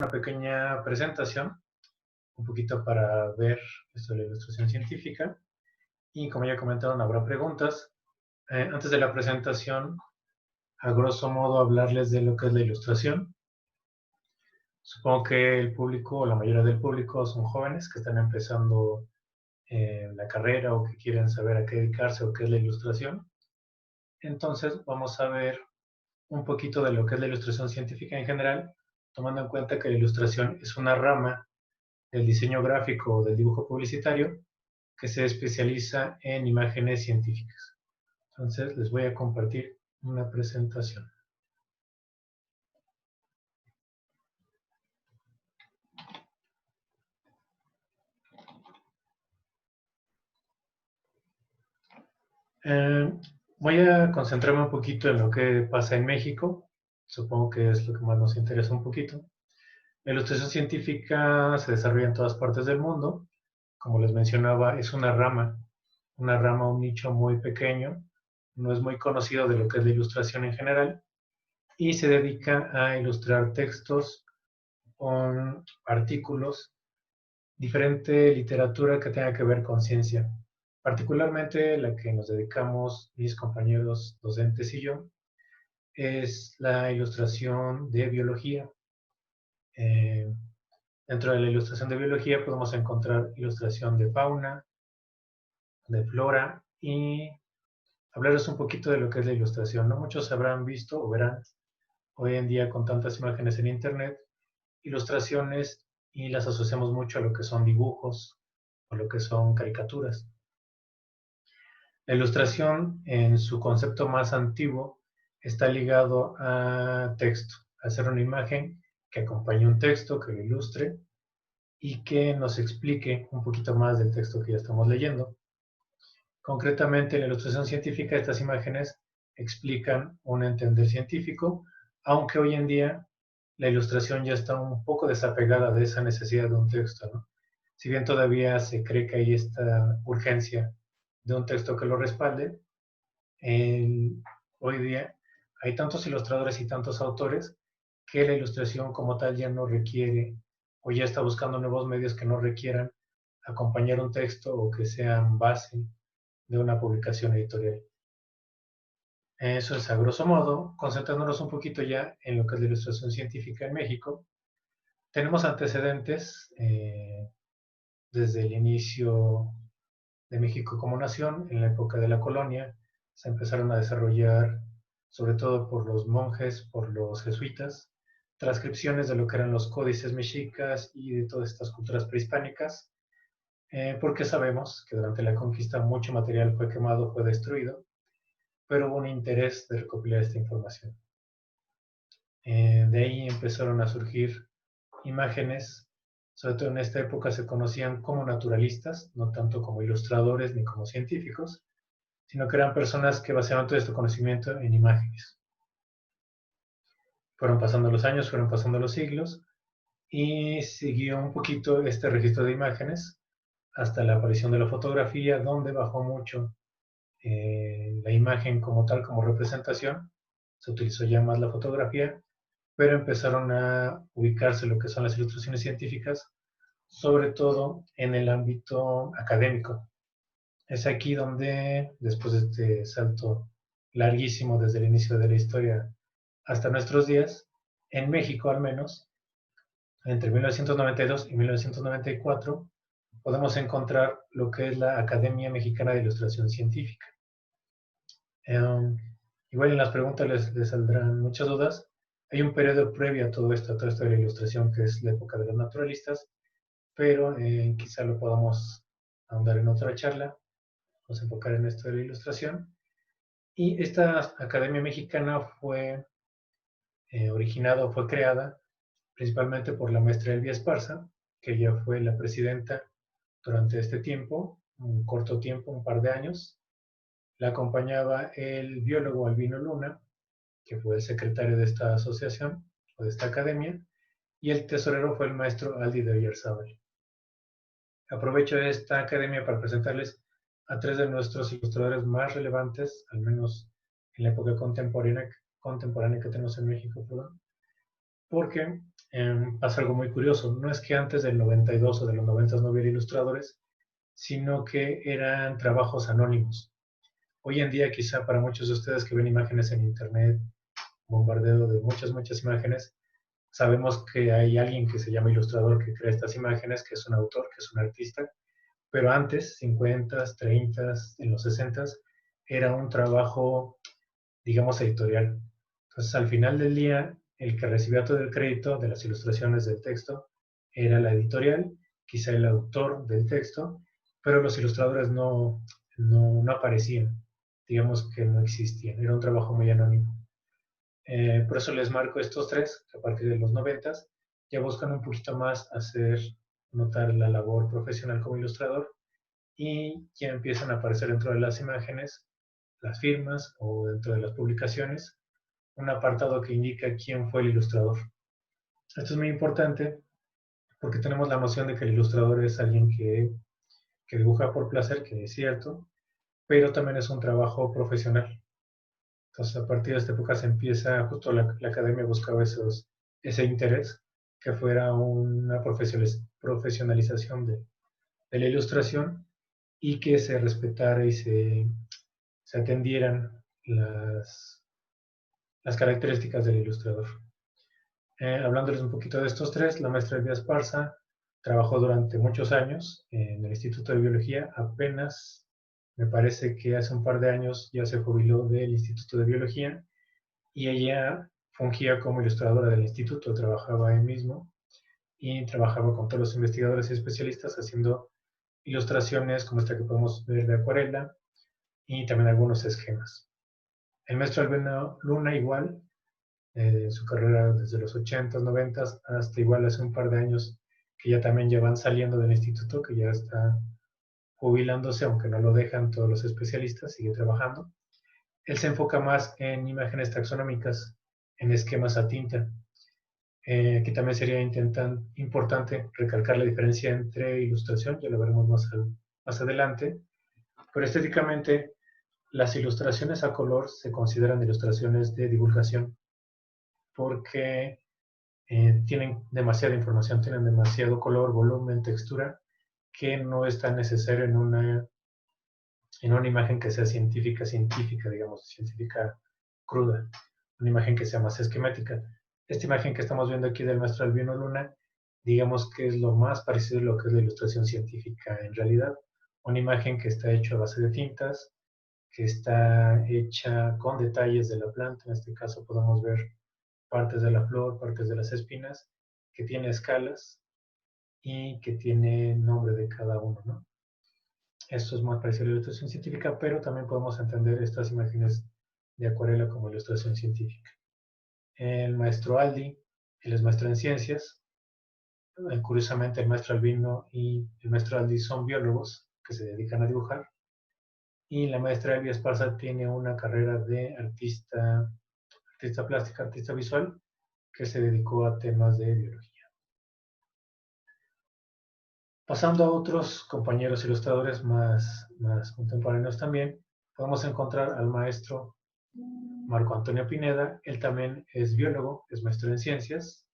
Una pequeña presentación, un poquito para ver esto de la ilustración científica. Y como ya comentaron, habrá preguntas. Antes de la presentación, a grosso modo, hablarles de lo que es la ilustración. Supongo que el público, o la mayoría del público, son jóvenes que están empezando la carrera o que quieren saber a qué dedicarse o qué es la ilustración. Entonces, vamos a ver un poquito de lo que es la ilustración científica en general, tomando en cuenta que la ilustración es una rama del diseño gráfico o del dibujo publicitario que se especializa en imágenes científicas. Entonces, les voy a compartir una presentación. Voy a concentrarme un poquito en lo que pasa en México. Supongo que es lo que más nos interesa un poquito. La ilustración científica se desarrolla en todas partes del mundo. Como les mencionaba, es una rama, un nicho muy pequeño. No es muy conocido de lo que es la ilustración en general y se dedica a ilustrar textos con artículos, diferente literatura que tenga que ver con ciencia. Particularmente la que nos dedicamos mis compañeros docentes y yo es la ilustración de biología. Eh, Dentro de la ilustración de biología podemos encontrar ilustración de fauna, de flora y hablarles un poquito de lo que es la ilustración. No muchos habrán visto o verán hoy en día con tantas imágenes en internet, ilustraciones y las asociamos mucho a lo que son dibujos o lo que son caricaturas. La ilustración en su concepto más antiguo está ligado a texto, a hacer una imagen que acompañe un texto, que lo ilustre y que nos explique un poquito más del texto que ya estamos leyendo. Concretamente, en la ilustración científica, estas imágenes explican un entender científico, aunque hoy en día la ilustración ya está un poco desapegada de esa necesidad de un texto, ¿no? Si bien todavía se cree que hay esta urgencia de un texto que lo respalde, hoy día hay tantos ilustradores y tantos autores que la ilustración como tal ya no requiere o ya está buscando nuevos medios que no requieran acompañar un texto o que sean base de una publicación editorial. Eso es a grosso modo, concentrándonos un poquito ya en lo que es la ilustración científica en México. Tenemos antecedentes desde el inicio de México como nación, en la época de la colonia, se empezaron a desarrollar, sobre todo por los monjes, por los jesuitas, transcripciones de lo que eran los códices mexicas y de todas estas culturas prehispánicas, porque sabemos que durante la conquista mucho material fue quemado, fue destruido, pero hubo un interés de recopilar esta información. De ahí empezaron a surgir imágenes, sobre todo en esta época se conocían como naturalistas, no tanto como ilustradores ni como científicos, sino que eran personas que basaban todo este conocimiento en imágenes. Fueron pasando los años, fueron pasando los siglos, y siguió un poquito este registro de imágenes hasta la aparición de la fotografía, donde bajó mucho la imagen como tal, como representación. Se utilizó ya más la fotografía, pero empezaron a ubicarse lo que son las ilustraciones científicas, sobre todo en el ámbito académico. Es aquí donde, después de este salto larguísimo desde el inicio de la historia hasta nuestros días, en México al menos, entre 1992 y 1994, podemos encontrar lo que es la Academia Mexicana de Ilustración Científica. Igual en las preguntas les saldrán muchas dudas. Hay un periodo previo a todo esto, a toda esta de la ilustración, que es la época de los naturalistas, pero quizá lo podamos ahondar en otra charla. Vamos a enfocar en esto de la ilustración. Y esta Academia Mexicana fue originada o fue creada principalmente por la maestra Elvia Esparza, que ella fue la presidenta durante este tiempo, un corto tiempo, un par de años. La acompañaba el biólogo Albino Luna, que fue el secretario de esta asociación o de esta academia, y el tesorero fue el maestro Aldi de Oyarzábal. Aprovecho esta academia para presentarles a tres de nuestros ilustradores más relevantes, al menos en la época contemporánea que tenemos en México, perdón. porque pasa algo muy curioso. No es que antes del 92 o de los 90 no hubiera ilustradores, sino que eran trabajos anónimos. Hoy en día, quizá para muchos de ustedes que ven imágenes en Internet, bombardeo de muchas imágenes, sabemos que hay alguien que se llama ilustrador que crea estas imágenes, que es un autor, que es un artista, pero antes, 50, 30, en los 60, era un trabajo, digamos, editorial. Entonces, al final del día, el que recibía todo el crédito de las ilustraciones del texto era la editorial, quizá el autor del texto, pero los ilustradores no aparecían, digamos que no existían, era un trabajo muy anónimo. Por eso les marco estos tres, que a partir de los 90 ya buscan un poquito más hacer notar la labor profesional como ilustrador y ya empiezan a aparecer dentro de las imágenes, las firmas o dentro de las publicaciones, un apartado que indica quién fue el ilustrador. Esto es muy importante porque tenemos la noción de que el ilustrador es alguien que dibuja por placer, que es cierto, pero también es un trabajo profesional. Entonces, a partir de esta época se empieza, justo la academia buscaba ese interés, que fuera una profesionalización de la ilustración y que se respetara y se atendieran las características del ilustrador. Hablándoles un poquito de estos tres, la maestra Elvia Esparza trabajó durante muchos años en el Instituto de Biología, apenas me parece que hace un par de años ya se jubiló del Instituto de Biología y ella fungía como ilustradora del instituto, trabajaba ahí mismo y trabajaba con todos los investigadores y especialistas haciendo ilustraciones como esta que podemos ver de acuarela y también algunos esquemas. El maestro Albino Luna igual, su carrera desde los 80s, 90s hasta igual hace un par de años que ya también ya van saliendo del instituto, que ya está jubilándose, aunque no lo dejan todos los especialistas, sigue trabajando. Él se enfoca más en imágenes taxonómicas, en esquemas a tinta. Aquí también sería importante recalcar la diferencia entre ilustración, ya lo veremos más adelante, pero estéticamente las ilustraciones a color se consideran ilustraciones de divulgación porque tienen demasiada información, tienen demasiado color, volumen, textura, que no es tan necesario en una imagen que sea científica, digamos, científica cruda, una imagen que sea más esquemática. Esta imagen que estamos viendo aquí del maestro Albino Luna, digamos que es lo más parecido a lo que es la ilustración científica en realidad. Una imagen que está hecha a base de tintas, que está hecha con detalles de la planta, en este caso podemos ver partes de la flor, partes de las espinas, que tiene escalas y que tiene nombre de cada uno, ¿no? Esto es más parecido a la ilustración científica, pero también podemos entender estas imágenes de acuarela como ilustración científica. El maestro Aldi, él es maestro en ciencias. Curiosamente, el maestro Albino y el maestro Aldi son biólogos que se dedican a dibujar. Y la maestra Elvia Esparza tiene una carrera de artista plástica, artista visual, que se dedicó a temas de biología. Pasando a otros compañeros ilustradores más contemporáneos también, podemos encontrar al maestro Marco Antonio Pineda. Él también es biólogo, es maestro en ciencias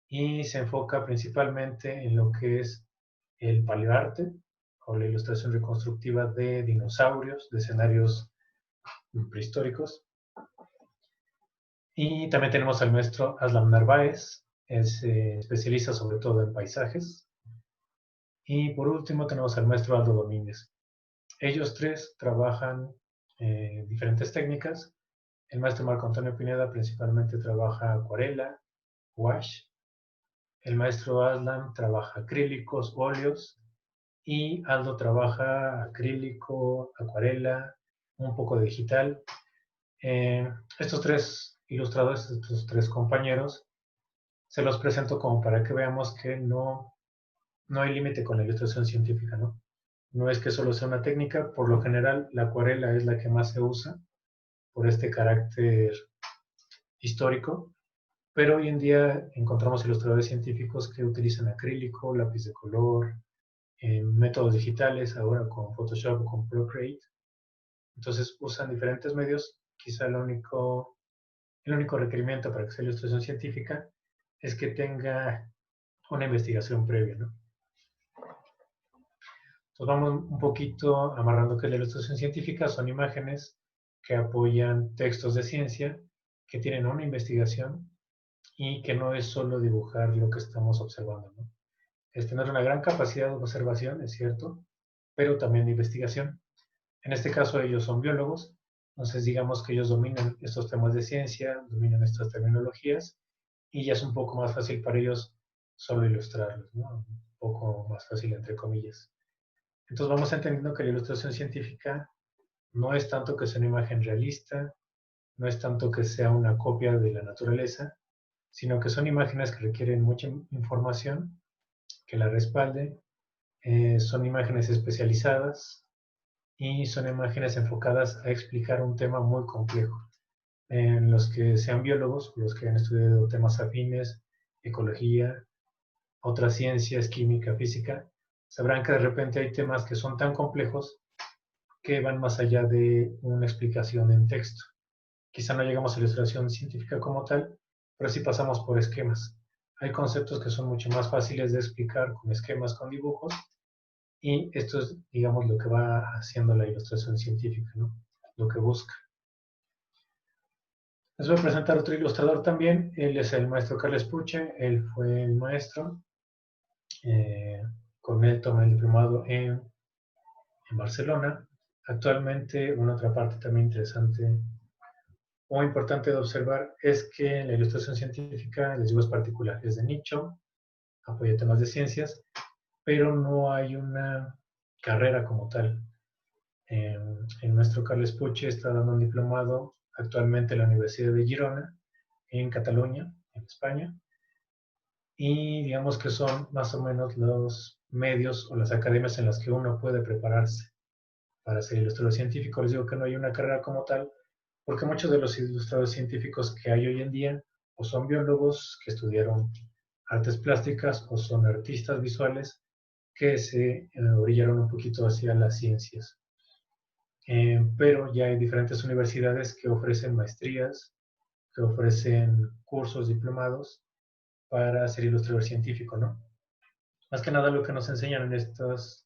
y se enfoca principalmente en lo que es el paleoarte o la ilustración reconstructiva de dinosaurios, de escenarios prehistóricos. Y también tenemos al maestro Aslam Narváez, él se especializa sobre todo en paisajes. Y por último tenemos al maestro Aldo Domínguez. Ellos tres trabajan diferentes técnicas. El maestro Marco Antonio Pineda principalmente trabaja acuarela, wash. El maestro Aslan trabaja acrílicos, óleos. Y Aldo trabaja acrílico, acuarela, un poco de digital. Estos tres ilustradores, estos tres compañeros, se los presento como para que veamos que no hay límite con la ilustración científica, ¿no? No es que solo sea una técnica, por lo general la acuarela es la que más se usa por este carácter histórico, pero hoy en día encontramos ilustradores científicos que utilizan acrílico, lápiz de color, métodos digitales, ahora con Photoshop o con Procreate. Entonces usan diferentes medios, quizá el único requerimiento para que sea ilustración científica es que tenga una investigación previa, ¿no? Entonces vamos un poquito amarrando que la ilustración científica son imágenes que apoyan textos de ciencia, que tienen una investigación y que no es solo dibujar lo que estamos observando, ¿no? Es tener una gran capacidad de observación, es cierto, pero también de investigación. En este caso ellos son biólogos, entonces digamos que ellos dominan estos temas de ciencia, dominan estas terminologías y ya es un poco más fácil para ellos solo ilustrarlos, ¿no? Un poco más fácil entre comillas. Entonces vamos entendiendo que la ilustración científica no es tanto que sea una imagen realista, no es tanto que sea una copia de la naturaleza, sino que son imágenes que requieren mucha información que la respalde, son imágenes especializadas y son imágenes enfocadas a explicar un tema muy complejo. En los que sean biólogos, los que han estudiado temas afines, ecología, otras ciencias, química, física, sabrán que de repente hay temas que son tan complejos que van más allá de una explicación en texto. Quizá no llegamos a la ilustración científica como tal, pero sí pasamos por esquemas. Hay conceptos que son mucho más fáciles de explicar con esquemas, con dibujos, y esto es, digamos, lo que va haciendo la ilustración científica, ¿no? Lo que busca. Les voy a presentar otro ilustrador también. Él es el maestro Carles Puche. Él fue el maestro. Eh, con él tomé el diplomado en Barcelona. Actualmente, una otra parte también interesante o importante de observar es que la ilustración científica, les digo, es particular, es de nicho, apoya temas de ciencias, pero no hay una carrera como tal. El maestro Carles Puche está dando un diplomado actualmente en la Universidad de Girona, en Cataluña, en España, y digamos que son más o menos los medios o las academias en las que uno puede prepararse para ser ilustrador científico. Les digo que no hay una carrera como tal, porque muchos de los ilustradores científicos que hay hoy en día o son biólogos que estudiaron artes plásticas o son artistas visuales que se orillaron un poquito hacia las ciencias. Pero ya hay diferentes universidades que ofrecen maestrías, que ofrecen cursos diplomados para ser ilustrador científico, ¿no? Más que nada lo que nos enseñan en estas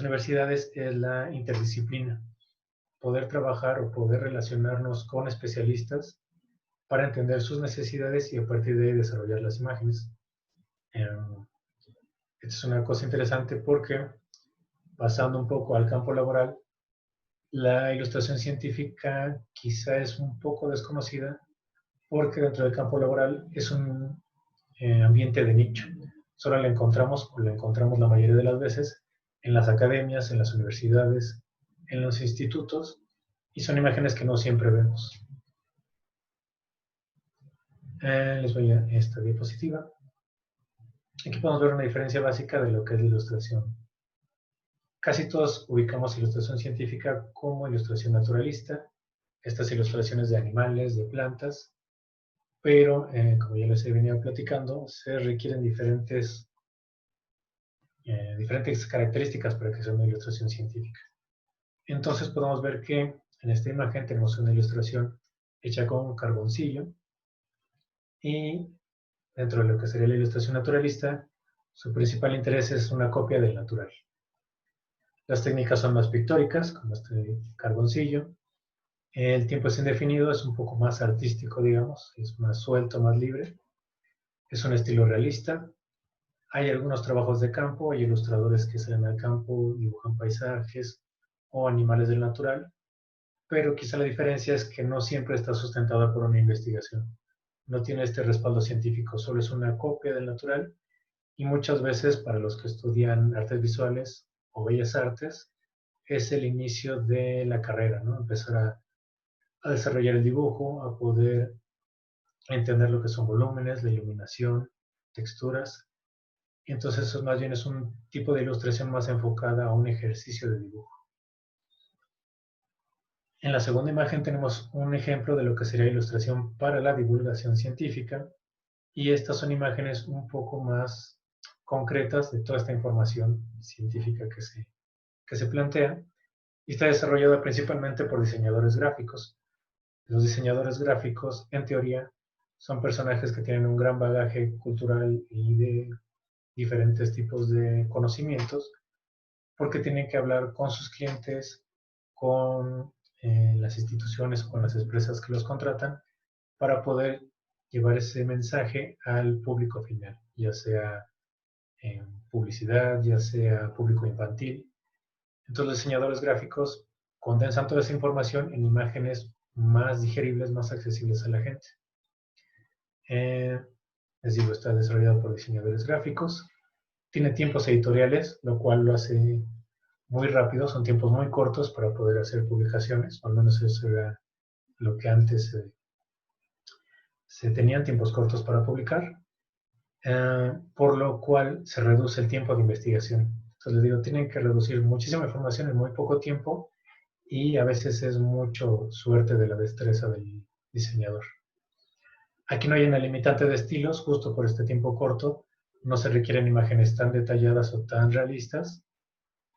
universidades es la interdisciplina, poder trabajar o poder relacionarnos con especialistas para entender sus necesidades y a partir de ahí desarrollar las imágenes. Esta es una cosa interesante porque, pasando un poco al campo laboral, la ilustración científica quizá es un poco desconocida porque dentro del campo laboral es un ambiente de nicho. Solo la encontramos, o la encontramos la mayoría de las veces, en las academias, en las universidades, en los institutos, y son imágenes que no siempre vemos. Les voy a esta diapositiva. Aquí podemos ver una diferencia básica de lo que es la ilustración. Casi todos ubicamos ilustración científica como ilustración naturalista, estas ilustraciones de animales, de plantas, pero como ya les he venido platicando, se requieren diferentes características para que sea una ilustración científica. Entonces podemos ver que en esta imagen tenemos una ilustración hecha con carboncillo y dentro de lo que sería la ilustración naturalista, su principal interés es una copia del natural. Las técnicas son más pictóricas, como este carboncillo. El tiempo es indefinido, es un poco más artístico, digamos, es más suelto, más libre. Es un estilo realista. Hay algunos trabajos de campo, hay ilustradores que salen al campo, dibujan paisajes o animales del natural, pero quizá la diferencia es que no siempre está sustentada por una investigación. No tiene este respaldo científico, solo es una copia del natural y muchas veces para los que estudian artes visuales o bellas artes es el inicio de la carrera, ¿no? Empezar a desarrollar el dibujo, a poder entender lo que son volúmenes, la iluminación, texturas. Y entonces eso más bien es un tipo de ilustración más enfocada a un ejercicio de dibujo. En la segunda imagen tenemos un ejemplo de lo que sería ilustración para la divulgación científica y estas son imágenes un poco más concretas de toda esta información científica que se plantea y está desarrollada principalmente por diseñadores gráficos. Los diseñadores gráficos, en teoría, Son personajes que tienen un gran bagaje cultural y de diferentes tipos de conocimientos, porque tienen que hablar con sus clientes, con las instituciones o con las empresas que los contratan, para poder llevar ese mensaje al público final, ya sea en publicidad, ya sea público infantil. Entonces los diseñadores gráficos condensan toda esa información en imágenes más digeribles, más accesibles a la gente. Eh, Les digo, está desarrollado por diseñadores gráficos. Tiene tiempos editoriales, lo cual lo hace muy rápido, son tiempos muy cortos para poder hacer publicaciones, o al menos eso era lo que antes se tenían tiempos cortos para publicar, por lo cual se reduce el tiempo de investigación. Entonces les digo, tienen que reducir muchísima información en muy poco tiempo y a veces es mucho suerte de la destreza del diseñador. Aquí no hay una limitante de estilos, justo por este tiempo corto, no se requieren imágenes tan detalladas o tan realistas,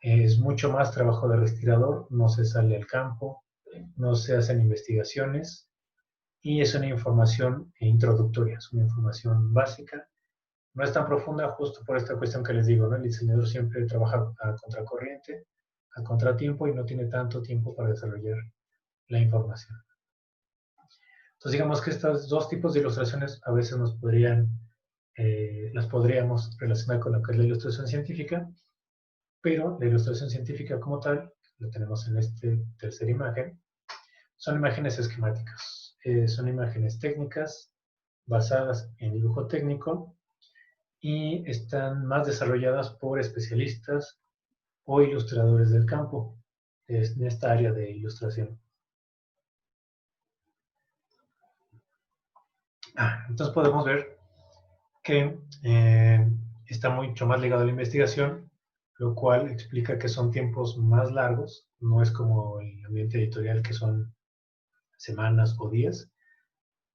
es mucho más trabajo de respirador, no se sale al campo, no se hacen investigaciones y es una información introductoria, es una información básica, no es tan profunda justo por esta cuestión que les digo, ¿no? El diseñador siempre trabaja a contracorriente, a contratiempo y no tiene tanto tiempo para desarrollar la información. Entonces digamos que estos dos tipos de ilustraciones a veces las podríamos relacionar con lo que es la ilustración científica, pero la ilustración científica como tal, lo tenemos en esta tercera imagen, son imágenes esquemáticas, son imágenes técnicas basadas en dibujo técnico y están más desarrolladas por especialistas o ilustradores del campo en esta área de ilustración. Entonces podemos ver que está mucho más ligado a la investigación, lo cual explica que son tiempos más largos, no es como el ambiente editorial que son semanas o días.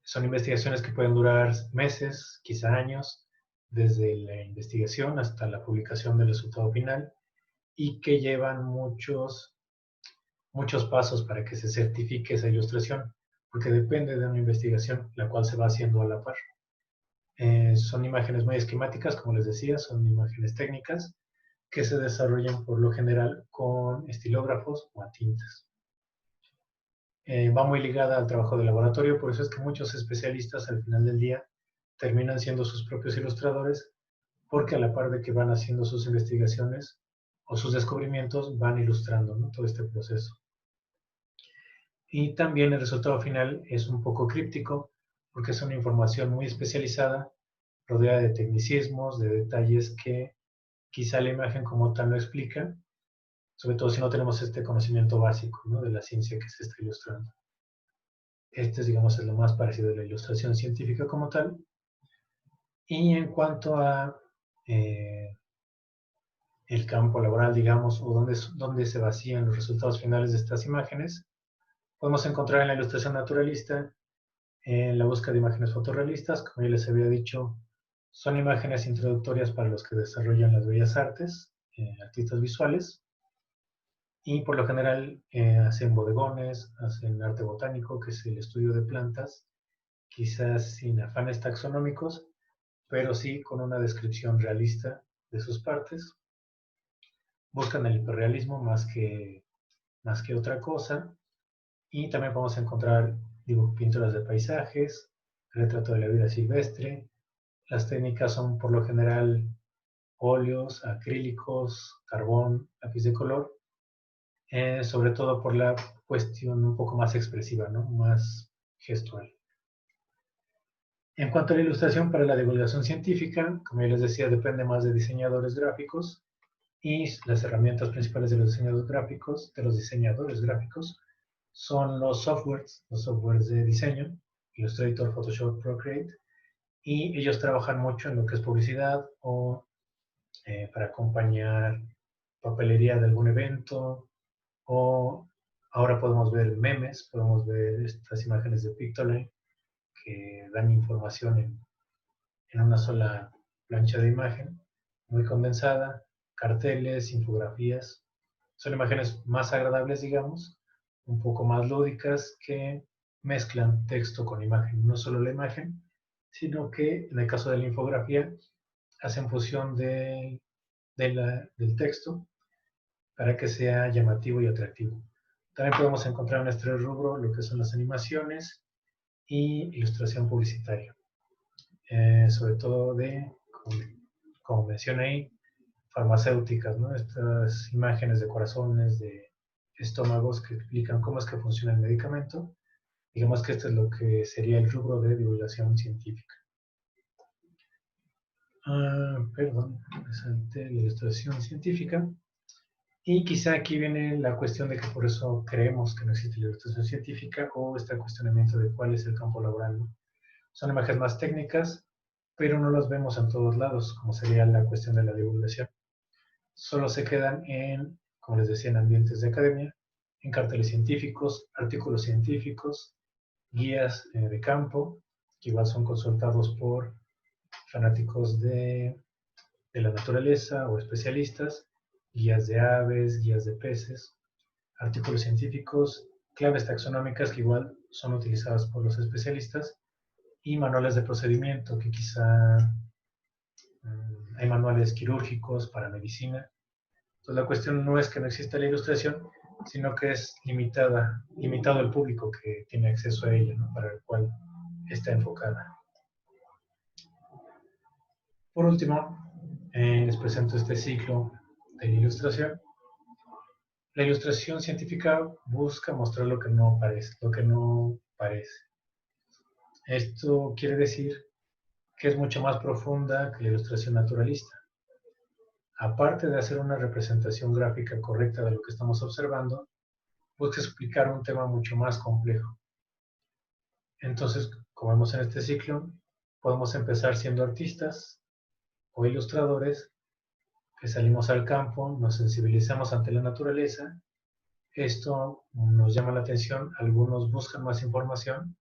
Son investigaciones que pueden durar meses, quizá años, desde la investigación hasta la publicación del resultado final y que llevan muchos pasos para que se certifique esa ilustración, porque depende de una investigación, la cual se va haciendo a la par. Son imágenes muy esquemáticas, como les decía, son imágenes técnicas que se desarrollan por lo general con estilógrafos o a tintas. Va muy ligada al trabajo de laboratorio, por eso es que muchos especialistas al final del día terminan siendo sus propios ilustradores, porque a la par de que van haciendo sus investigaciones o sus descubrimientos, van ilustrando, ¿no?, todo este proceso. Y también el resultado final es un poco críptico, porque es una información muy especializada, rodeada de tecnicismos, de detalles que quizá la imagen como tal no explica, sobre todo si no tenemos este conocimiento básico, ¿no?, de la ciencia que se está ilustrando. Este, digamos, es lo más parecido a la ilustración científica como tal. Y en cuanto a el campo laboral, digamos, o dónde se vacían los resultados finales de estas imágenes, podemos encontrar en la ilustración naturalista, en la búsqueda de imágenes fotorrealistas, como ya les había dicho, son imágenes introductorias para los que desarrollan las bellas artes, artistas visuales, y por lo general hacen bodegones, hacen arte botánico, que es el estudio de plantas, quizás sin afanes taxonómicos, pero sí con una descripción realista de sus partes. Buscan el hiperrealismo más que otra cosa, y también podemos encontrar pinturas de paisajes, retrato de la vida silvestre. Las técnicas son por lo general óleos, acrílicos, carbón, lápiz de color, sobre todo por la cuestión un poco más expresiva, ¿no?, más gestual. En cuanto a la ilustración para la divulgación científica, como ya les decía, depende más de diseñadores gráficos, y las herramientas principales de los diseñadores gráficos, son los softwares de diseño, Illustrator, Photoshop, Procreate, y ellos trabajan mucho en lo que es publicidad o para acompañar papelería de algún evento, o ahora podemos ver memes, podemos ver estas imágenes de Pictoline que dan información en una sola plancha de imagen, muy condensada, carteles, infografías. Son imágenes más agradables, digamos, un poco más lúdicas, que mezclan texto con imagen. No solo la imagen, sino que en el caso de la infografía hacen fusión del texto para que sea llamativo y atractivo. También podemos encontrar en este rubro lo que son las animaciones y ilustración publicitaria, sobre todo como mencioné ahí, farmacéuticas, ¿no? Estas imágenes de corazones, de estómagos que explican cómo es que funciona el medicamento. Digamos que esto es lo que sería el rubro de divulgación científica. Perdón, me salté la ilustración científica. Y quizá aquí viene la cuestión de que por eso creemos que no existe la ilustración científica o este cuestionamiento de cuál es el campo laboral, ¿no? Son imágenes más técnicas, pero no las vemos en todos lados, como sería la cuestión de la divulgación. Solo se quedan en, como les decía, en ambientes de academia, en carteles científicos, artículos científicos, guías de campo, que igual son consultados por fanáticos de la naturaleza o especialistas, guías de aves, guías de peces, artículos científicos, claves taxonómicas que igual son utilizadas por los especialistas y manuales de procedimiento que quizá hay manuales quirúrgicos para medicina. Entonces la cuestión no es que no exista la ilustración, sino que es limitado el público que tiene acceso a ella, ¿no? Para el cual está enfocada. Por último, les presento este ciclo de la ilustración. La ilustración científica busca mostrar lo que no parece. Esto quiere decir que es mucho más profunda que la ilustración naturalista. Aparte de hacer una representación gráfica correcta de lo que estamos observando, busca explicar un tema mucho más complejo. Entonces, como vemos en este ciclo, podemos empezar siendo artistas o ilustradores que salimos al campo, nos sensibilizamos ante la naturaleza. Esto nos llama la atención, algunos buscan más información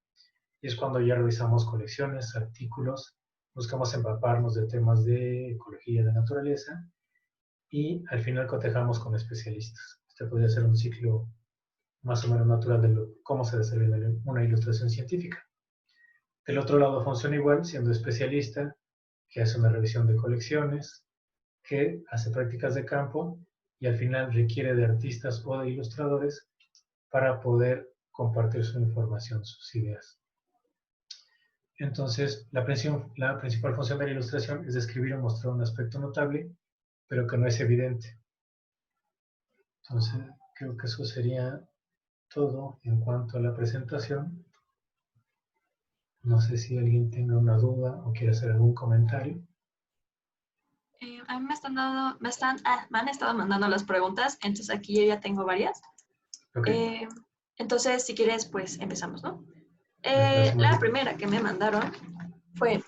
y es cuando ya revisamos colecciones, artículos, buscamos empaparnos de temas de ecología de naturaleza y al final cotejamos con especialistas. Este podría ser un ciclo más o menos natural de cómo se desarrolla una ilustración científica. Del otro lado funciona igual, siendo especialista, que hace una revisión de colecciones, que hace prácticas de campo y al final requiere de artistas o de ilustradores para poder compartir su información, sus ideas. Entonces, la principal función de la ilustración es describir o mostrar un aspecto notable, pero que no es evidente. Entonces, creo que eso sería todo en cuanto a la presentación. No sé si alguien tenga una duda o quiere hacer algún comentario. A mí me han estado mandando las preguntas, entonces aquí yo ya tengo varias. Okay. Entonces, si quieres, pues empezamos, ¿no? La primera que me mandaron fue,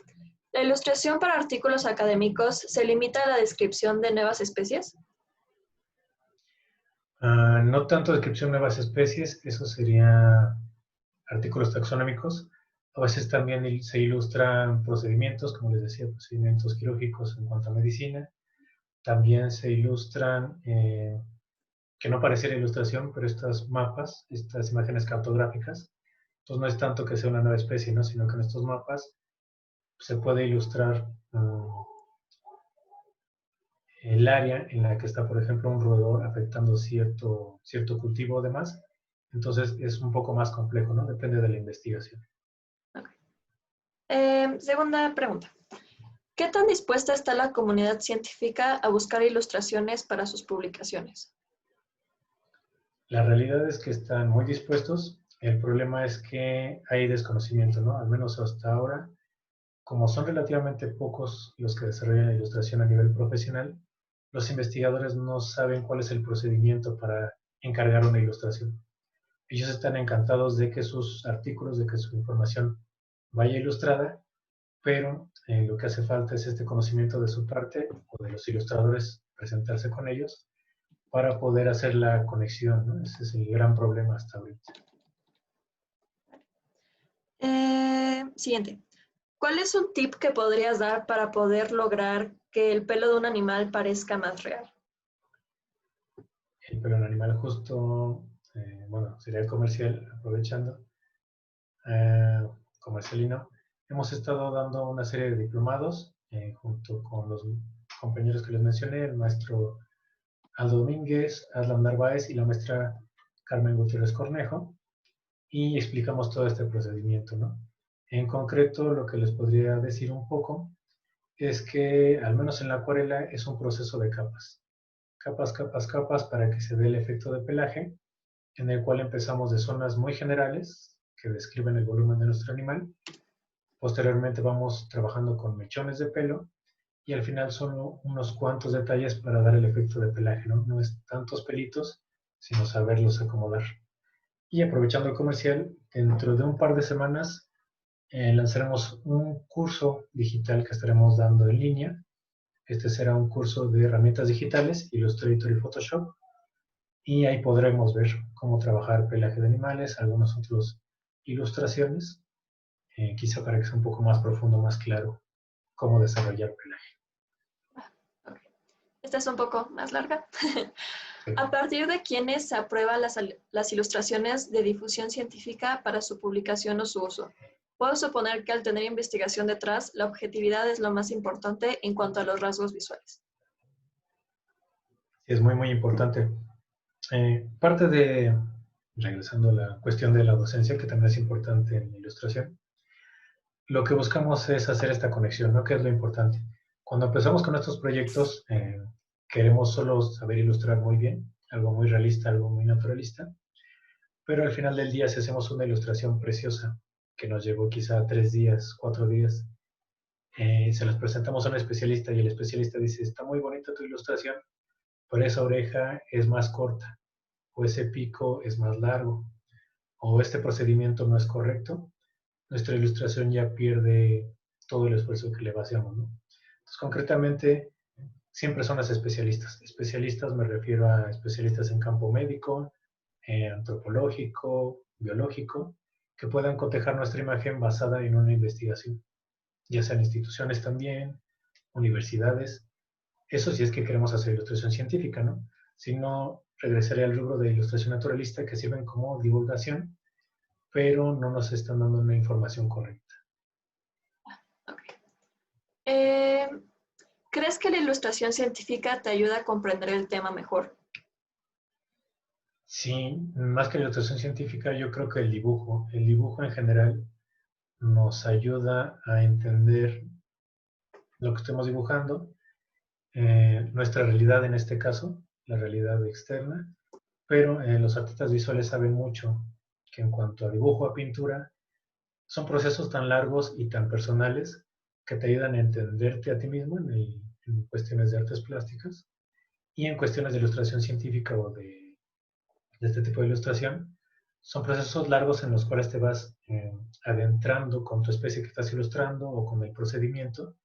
¿la ilustración para artículos académicos se limita a la descripción de nuevas especies? No tanto descripción de nuevas especies, eso sería artículos taxonómicos. A veces también se ilustran procedimientos, como les decía, procedimientos quirúrgicos en cuanto a medicina. También se ilustran, que no pareciera ilustración, pero estos mapas, estas imágenes cartográficas. Entonces no es tanto que sea una nueva especie, ¿no? Sino que en estos mapas se puede ilustrar el área en la que está, por ejemplo, un roedor afectando cierto cultivo o demás. Entonces es un poco más complejo, ¿no? Depende de la investigación. Okay. Segunda pregunta. ¿Qué tan dispuesta está la comunidad científica a buscar ilustraciones para sus publicaciones? La realidad es que están muy dispuestos. El problema es que hay desconocimiento, ¿no? Al menos hasta ahora, como son relativamente pocos los que desarrollan la ilustración a nivel profesional, los investigadores no saben cuál es el procedimiento para encargar una ilustración. Ellos están encantados de que sus artículos, de que su información vaya ilustrada, pero lo que hace falta es este conocimiento de su parte o de los ilustradores, presentarse con ellos para poder hacer la conexión, ¿no? Ese es el gran problema hasta ahorita. Siguiente. ¿Cuál es un tip que podrías dar para poder lograr que el pelo de un animal parezca más real? El pelo del animal justo, bueno, sería comercial, aprovechando, comercialino. hemos estado dando una serie de diplomados junto con los compañeros que les mencioné, el maestro Aldo Domínguez, Aslan Narváez y la maestra Carmen Gutiérrez Cornejo, y explicamos todo este procedimiento, ¿no? En concreto, lo que les podría decir un poco es que, al menos en la acuarela, es un proceso de capas. Capas, capas, capas, para que se dé el efecto de pelaje, en el cual empezamos de zonas muy generales, que describen el volumen de nuestro animal. Posteriormente vamos trabajando con mechones de pelo, y al final son unos cuantos detalles para dar el efecto de pelaje, ¿no? No es tantos pelitos, sino saberlos acomodar. Y aprovechando el comercial, dentro de un par de semanas lanzaremos un curso digital que estaremos dando en línea. Este será un curso de herramientas digitales, Illustrator y Photoshop, y ahí podremos ver cómo trabajar pelaje de animales, algunas otras ilustraciones, quizá para que sea un poco más profundo, más claro cómo desarrollar pelaje. Okay. Esta es un poco más larga. Sí. ¿A partir de quiénes se aprueban las ilustraciones de difusión científica para su publicación o su uso? Puedo suponer que al tener investigación detrás, la objetividad es lo más importante en cuanto a los rasgos visuales. Sí, es muy, muy importante. Parte de, regresando a la cuestión de la docencia, que también es importante en la ilustración, lo que buscamos es hacer esta conexión, ¿no? ¿Qué es lo importante? Cuando empezamos con estos proyectos, queremos solo saber ilustrar muy bien, algo muy realista, algo muy naturalista, pero al final del día, si hacemos una ilustración preciosa, que nos llevó quizá 3 días, 4 días, se las presentamos a un especialista y el especialista dice, está muy bonita tu ilustración, pero esa oreja es más corta, o ese pico es más largo, o este procedimiento no es correcto, nuestra ilustración ya pierde todo el esfuerzo que le vaciamos, ¿no? Entonces, concretamente, siempre son las especialistas. Especialistas me refiero a especialistas en campo médico, antropológico, biológico, que puedan cotejar nuestra imagen basada en una investigación, ya sean instituciones también, universidades. Eso sí es que queremos hacer ilustración científica, ¿no? Si no, regresaré al rubro de ilustración naturalista, que sirven como divulgación, pero no nos están dando una información correcta. Okay. ¿Crees que la ilustración científica te ayuda a comprender el tema mejor? Sí, más que la ilustración científica, yo creo que el dibujo en general nos ayuda a entender lo que estemos dibujando, nuestra realidad en este caso, la realidad externa, pero los artistas visuales saben mucho que en cuanto a dibujo, a pintura, son procesos tan largos y tan personales que te ayudan a entenderte a ti mismo en cuestiones de artes plásticas y en cuestiones de ilustración científica o de este tipo de ilustración. Son procesos largos en los cuales te vas adentrando con tu especie que estás ilustrando o con el procedimiento.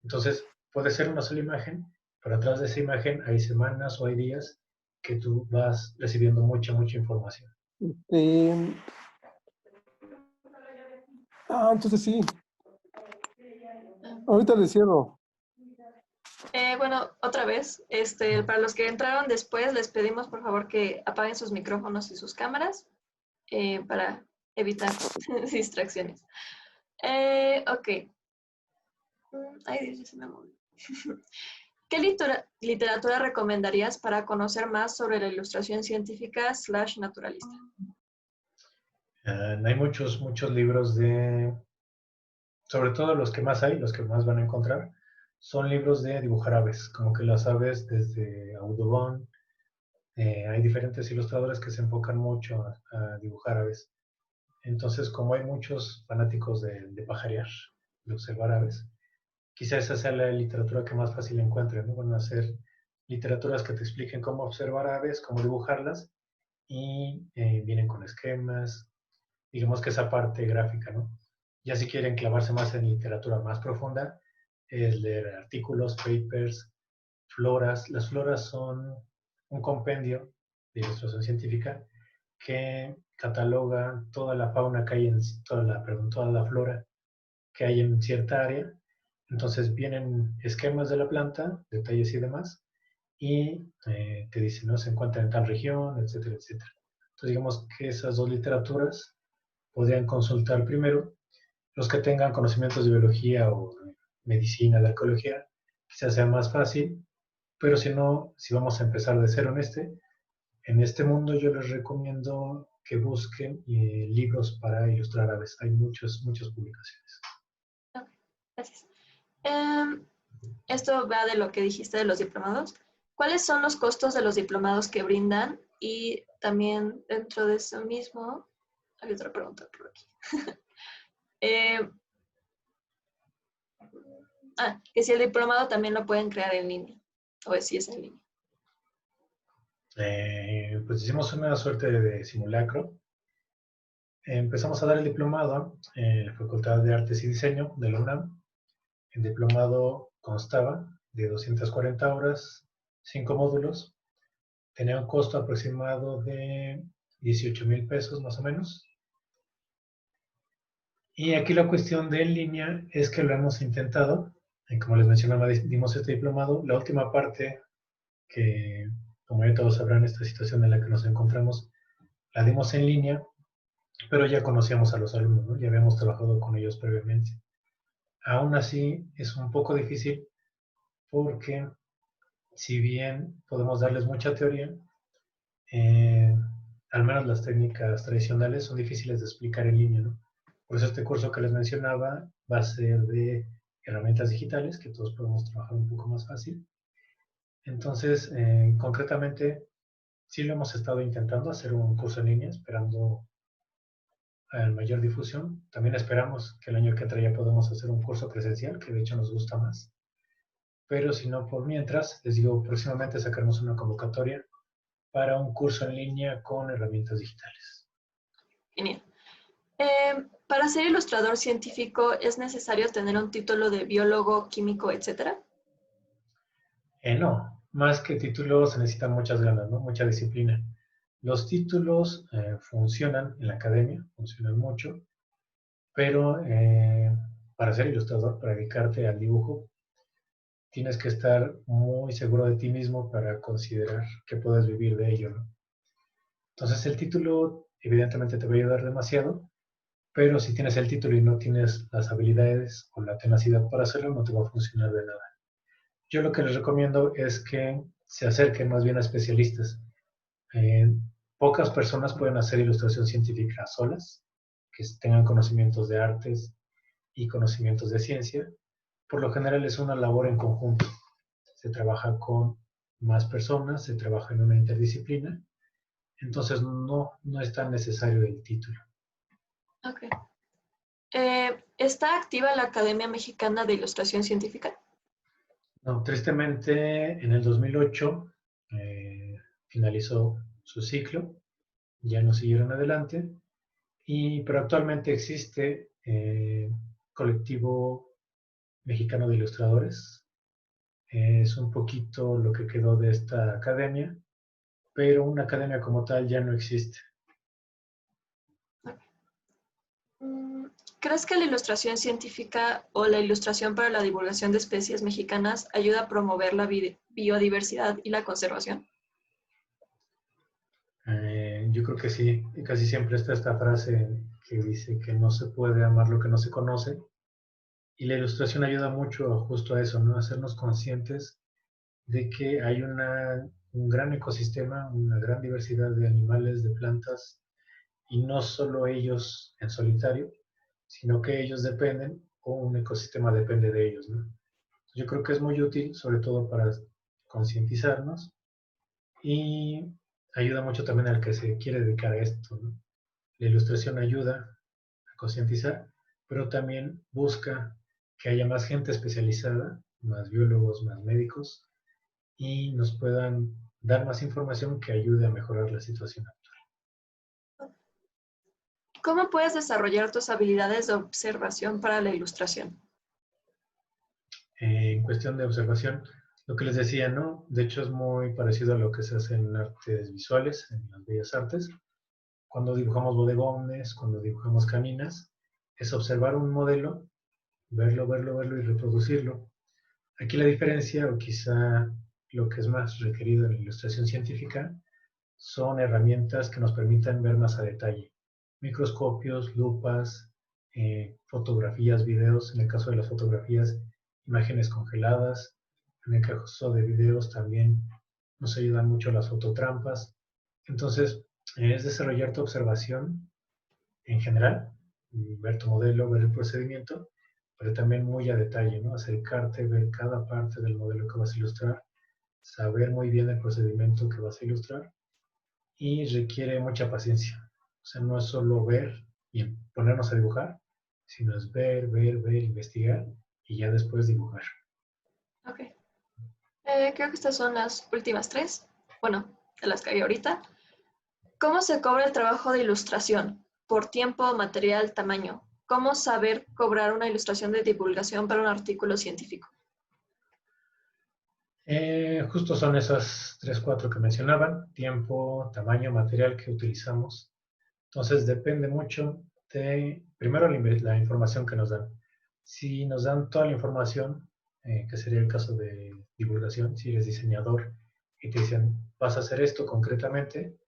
Entonces, puede ser una sola imagen, pero atrás de esa imagen hay semanas o hay días que tú vas recibiendo mucha, mucha información. Entonces sí. Ahorita le cierro. Bueno, otra vez, para los que entraron después, les pedimos por favor que apaguen sus micrófonos y sus cámaras para evitar distracciones. Ok. Ay, Dios, ya se me movió. ¿Qué literatura recomendarías para conocer más sobre la ilustración científica / naturalista? Hay muchos, muchos libros sobre todo los que más hay, los que más van a encontrar, son libros de dibujar aves, como que las aves desde Audubon. Hay diferentes ilustradores que se enfocan mucho a dibujar aves. Entonces, como hay muchos fanáticos de pajarear, de observar aves, quizás esa sea la literatura que más fácil encuentren, ¿no? Van a ser literaturas que te expliquen cómo observar aves, cómo dibujarlas, y vienen con esquemas, digamos que esa parte gráfica, ¿no? Ya si quieren clavarse más en literatura más profunda, es leer artículos, papers, floras. Las floras son un compendio de ilustración científica que cataloga toda la fauna que hay en toda la flora que hay en cierta área. Entonces vienen esquemas de la planta, detalles y demás, y te dicen, ¿no? Se encuentra en tal región, etcétera, etcétera. Entonces digamos que esas dos literaturas podrían consultar primero, Los que tengan conocimientos de biología o de medicina, de arqueología, quizás sea más fácil, pero si no, si vamos a empezar de cero en este mundo yo les recomiendo que busquen libros para ilustrar aves. Hay muchas publicaciones. Ok, gracias. Em, Esto va de lo que dijiste de los diplomados. ¿Cuáles son los costos de los diplomados que brindan? Y también dentro de eso mismo, hay otra pregunta por aquí. Eh, que si el diplomado también lo pueden crear en línea, o si es en línea. Pues hicimos una suerte de simulacro. Empezamos a dar el diplomado en la Facultad de Artes y Diseño de la UNAM. El diplomado constaba de 240 horas, 5 módulos. Tenía un costo aproximado de 18,000 pesos más o menos. Y aquí la cuestión de en línea es que lo hemos intentado. Como les mencionaba, dimos este diplomado. La última parte, que como ya todos sabrán, esta situación en la que nos encontramos, la dimos en línea, pero ya conocíamos a los alumnos, ¿no? Ya habíamos trabajado con ellos previamente. Aún así, es un poco difícil porque si bien podemos darles mucha teoría, eh, al menos las técnicas tradicionales son difíciles de explicar en línea, ¿no? Por eso este curso que les mencionaba va a ser de herramientas digitales, que todos podemos trabajar un poco más fácil. Entonces, concretamente, sí lo hemos estado intentando hacer un curso en línea, esperando a mayor difusión. También esperamos que el año que entra ya podamos hacer un curso presencial, que de hecho nos gusta más. Pero si no, por mientras, les digo, próximamente sacaremos una convocatoria para un curso en línea con herramientas digitales. Genial. Para ser ilustrador científico, ¿es necesario tener un título de biólogo, químico, etcétera? No, más que títulos se necesitan muchas ganas, ¿no? Mucha disciplina. Los títulos funcionan en la academia, funcionan mucho, pero para ser ilustrador, para dedicarte al dibujo, tienes que estar muy seguro de ti mismo para considerar que puedes vivir de ello, ¿no? Entonces el título evidentemente te va a ayudar demasiado, pero si tienes el título y no tienes las habilidades o la tenacidad para hacerlo, no te va a funcionar de nada. Yo lo que les recomiendo es que se acerquen más bien a especialistas. Eh, Pocas personas pueden hacer ilustración científica solas, que tengan conocimientos de artes y conocimientos de ciencia. Por lo general es una labor en conjunto. Se trabaja con más personas, se trabaja en una interdisciplina, entonces no es tan necesario el título. Ok. ¿Está activa la Academia Mexicana de Ilustración Científica? No, tristemente, en el 2008 finalizó su ciclo, ya no siguieron adelante, pero actualmente existe colectivo mexicano de ilustradores. Es un poquito lo que quedó de esta academia, pero una academia como tal ya no existe. ¿Crees que la ilustración científica o la ilustración para la divulgación de especies mexicanas ayuda a promover la biodiversidad y la conservación? Yo creo que sí, casi siempre está esta frase que dice que no se puede amar lo que no se conoce, y la ilustración ayuda mucho justo a eso, ¿no? A hacernos conscientes de que hay un gran ecosistema, una gran diversidad de animales, de plantas, y no solo ellos en solitario, sino que ellos dependen o un ecosistema depende de ellos, ¿no? Yo creo que es muy útil, sobre todo para concientizarnos, y ayuda mucho también al que se quiere dedicar a esto, ¿no? La ilustración ayuda a concientizar, pero también busca que haya más gente especializada, más biólogos, más médicos, y nos puedan dar más información que ayude a mejorar la situación actual. ¿Cómo puedes desarrollar tus habilidades de observación para la ilustración? En cuestión de observación, lo que les decía, ¿no? De hecho es muy parecido a lo que se hace en artes visuales, en las bellas artes. Cuando dibujamos bodegones, cuando dibujamos caminas, es observar un modelo, verlo y reproducirlo. Aquí la diferencia, o quizá lo que es más requerido en la ilustración científica, son herramientas que nos permitan ver más a detalle. Microscopios, lupas, fotografías, videos, en el caso de las fotografías, imágenes congeladas, en el caso de videos también nos ayudan mucho las fototrampas. Entonces, es desarrollar tu observación en general, ver tu modelo, ver el procedimiento, pero también muy a detalle, ¿no? Acercarte, ver cada parte del modelo que vas a ilustrar, saber muy bien el procedimiento que vas a ilustrar y requiere mucha paciencia. O sea, no es solo ver y ponernos a dibujar, sino es ver, ver, ver, investigar y ya después dibujar. Ok. Creo que estas son las últimas tres. Bueno, de las que hay ahorita. ¿Cómo se cobra el trabajo de ilustración? Por tiempo, material, tamaño. ¿Cómo saber cobrar una ilustración de divulgación para un artículo científico? Justo son esas 3, 4 que mencionaban, tiempo, tamaño, material que utilizamos. Entonces depende mucho de, primero, la información que nos dan. Si nos dan toda la información, que sería el caso de divulgación, si eres diseñador y te dicen, vas a hacer esto concretamente,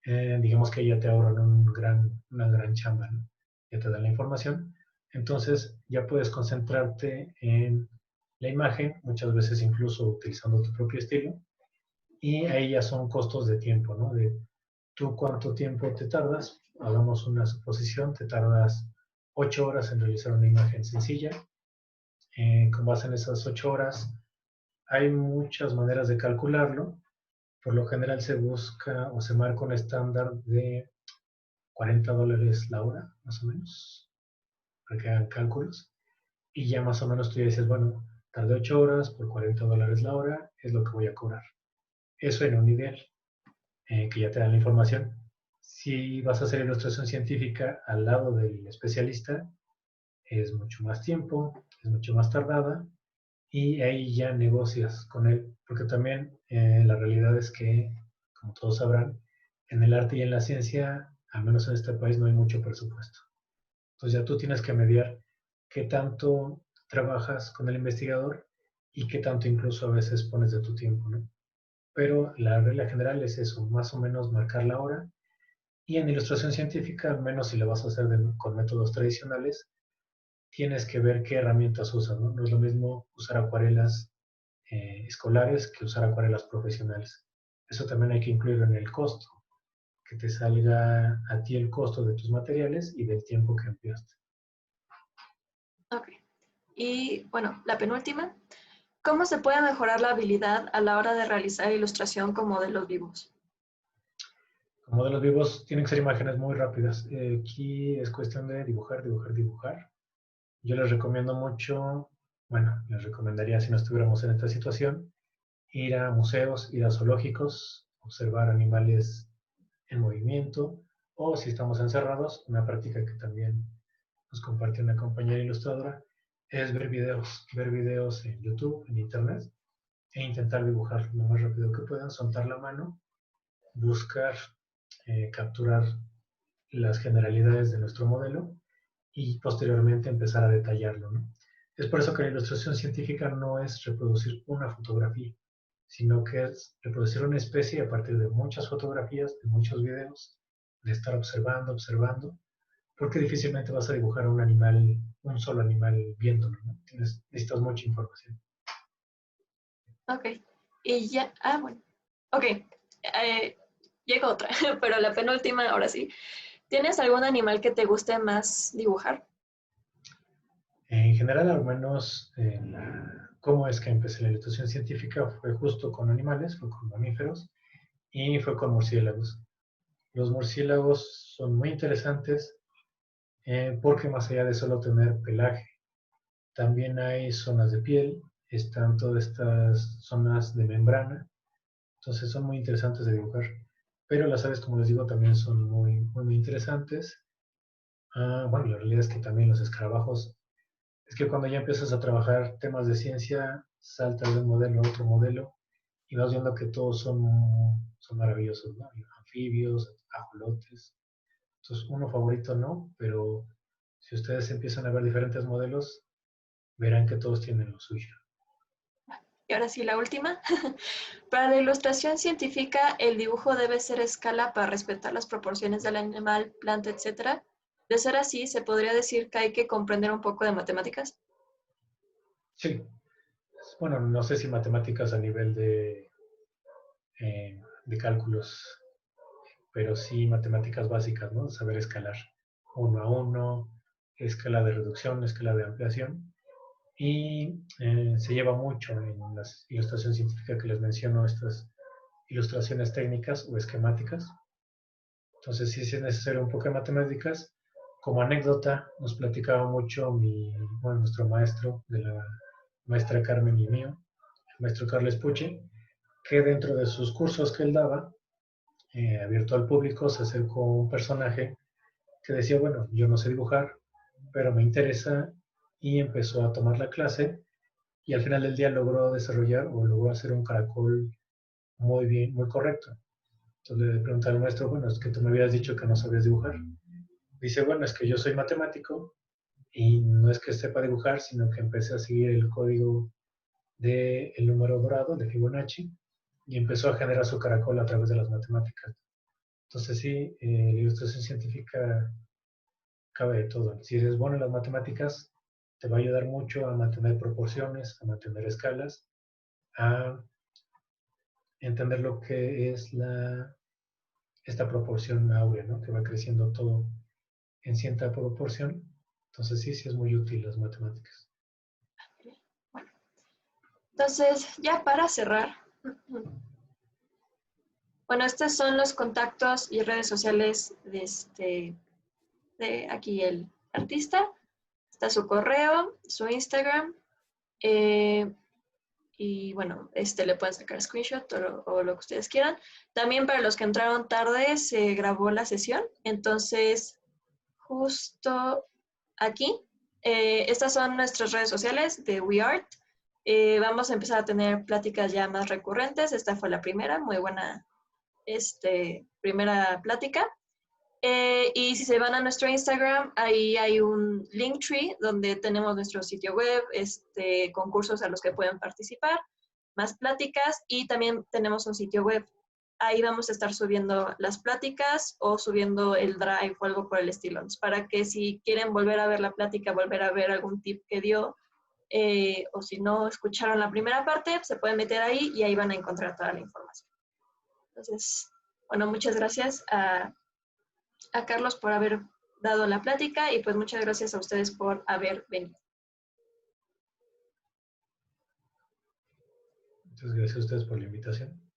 digamos que ya te ahorran una gran chamba, ¿no? Ya te dan la información. Entonces ya puedes concentrarte en la imagen, muchas veces incluso utilizando tu propio estilo, y ahí ya son costos de tiempo, ¿no? De tú cuánto tiempo te tardas, hagamos una suposición, te tardas 8 horas en realizar una imagen sencilla. Con base en esas 8 horas, hay muchas maneras de calcularlo. Por lo general se busca o se marca un estándar de $40 la hora, más o menos, para que hagan cálculos. Y ya más o menos tú ya dices, bueno, tardé 8 horas por $40 la hora, es lo que voy a cobrar. Eso en un ideal, que ya te dan la información. Si vas a hacer ilustración científica al lado del especialista, es mucho más tiempo, es mucho más tardada y ahí ya negocias con él, porque también la realidad es que, como todos sabrán, en el arte y en la ciencia, al menos en este país, no hay mucho presupuesto. Entonces ya tú tienes que mediar qué tanto trabajas con el investigador y qué tanto incluso a veces pones de tu tiempo, ¿no? Pero la regla general es eso, más o menos marcar la hora. Y en ilustración científica, al menos si la vas a hacer con métodos tradicionales, tienes que ver qué herramientas usas, ¿no? No es lo mismo usar acuarelas escolares que usar acuarelas profesionales. Eso también hay que incluirlo en el costo, que te salga a ti el costo de tus materiales y del tiempo que empleaste. Ok. Y bueno, la penúltima. ¿Cómo se puede mejorar la habilidad a la hora de realizar ilustración con modelos vivos? Con modelos vivos tienen que ser imágenes muy rápidas. Aquí es cuestión de dibujar, dibujar, dibujar. Yo les recomiendo mucho, bueno, les recomendaría si no estuviéramos en esta situación, ir a museos, ir a zoológicos, observar animales en movimiento, o si estamos encerrados, una práctica que también nos comparte una compañera ilustradora, es ver videos en YouTube, en Internet, e intentar dibujar lo más rápido que puedan, soltar la mano, buscar capturar las generalidades de nuestro modelo y posteriormente empezar a detallarlo, ¿no? Es por eso que la ilustración científica no es reproducir una fotografía, sino que es reproducir una especie a partir de muchas fotografías, de muchos videos, de estar observando, observando, porque difícilmente vas a dibujar a un animal, un solo animal viéndolo, ¿no? Necesitas mucha información. Ok. Y ya, bueno. Ok. Llega otra, pero la penúltima, ahora sí. ¿Tienes algún animal que te guste más dibujar? En general, al menos, cómo es que empecé la ilustración científica fue justo con animales, fue con mamíferos y fue con murciélagos. Los murciélagos son muy interesantes porque más allá de solo tener pelaje, también hay zonas de piel, están todas estas zonas de membrana, entonces son muy interesantes de dibujar. Pero las aves, como les digo, también son muy, muy, muy interesantes. Bueno, la realidad es que también los escarabajos, es que cuando ya empiezas a trabajar temas de ciencia, saltas de un modelo a otro modelo y vas viendo que todos son maravillosos, ¿no? Anfibios, ajolotes. Entonces, uno favorito no, pero si ustedes empiezan a ver diferentes modelos, verán que todos tienen lo suyo. Y ahora sí, la última. Para la ilustración científica, el dibujo debe ser a escala para respetar las proporciones del animal, planta, etc. De ser así, ¿se podría decir que hay que comprender un poco de matemáticas? Sí, bueno, no sé si matemáticas a nivel de cálculos, pero sí matemáticas básicas, ¿no? Saber escalar uno a uno, escala de reducción, escala de ampliación. Y se lleva mucho en la ilustración científica que les menciono, estas ilustraciones técnicas o esquemáticas. Entonces sí es necesario un poco de matemáticas. Como anécdota, nos platicaba mucho nuestro maestro de la maestra Carmen y mío, el maestro Carles Puche, que dentro de sus cursos que él daba, abierto al público, se acercó un personaje que decía, bueno, yo no sé dibujar, pero me interesa, y empezó a tomar la clase y al final del día logró desarrollar o logró hacer un caracol muy bien, muy correcto. Entonces le pregunté al maestro, bueno, es que tú me habías dicho que no sabías dibujar. Dice, bueno, es que yo soy matemático y no es que sepa dibujar, sino que empecé a seguir el código del número dorado de Fibonacci y empezó a generar su caracol a través de las matemáticas. Entonces sí, la ilustración científica cabe de todo. Si eres bueno en las matemáticas, te va a ayudar mucho a mantener proporciones, a mantener escalas, a entender lo que es esta proporción áurea, ¿no? Que va creciendo todo en cierta proporción. Entonces sí es muy útil las matemáticas. Bueno, entonces, ya para cerrar, bueno, estos son los contactos y redes sociales de aquí el artista. Está su correo, su Instagram, y bueno, le pueden sacar screenshot o lo que ustedes quieran. También para los que entraron tarde se grabó la sesión, entonces justo aquí, estas son nuestras redes sociales de WeArt. Vamos a empezar a tener pláticas ya más recurrentes. Esta fue la primera, muy buena primera plática. Y si se van a nuestro Instagram, ahí hay un Linktree donde tenemos nuestro sitio web, concursos a los que pueden participar, más pláticas, y también tenemos un sitio web. Ahí vamos a estar subiendo las pláticas o subiendo el drive o algo por el estilo, para que si quieren volver a ver la plática, volver a ver algún tip que dio, o si no escucharon la primera parte, se pueden meter ahí y ahí van a encontrar toda la información. Entonces, bueno, muchas gracias a Carlos por haber dado la plática y pues muchas gracias a ustedes por haber venido. Muchas gracias a ustedes por la invitación.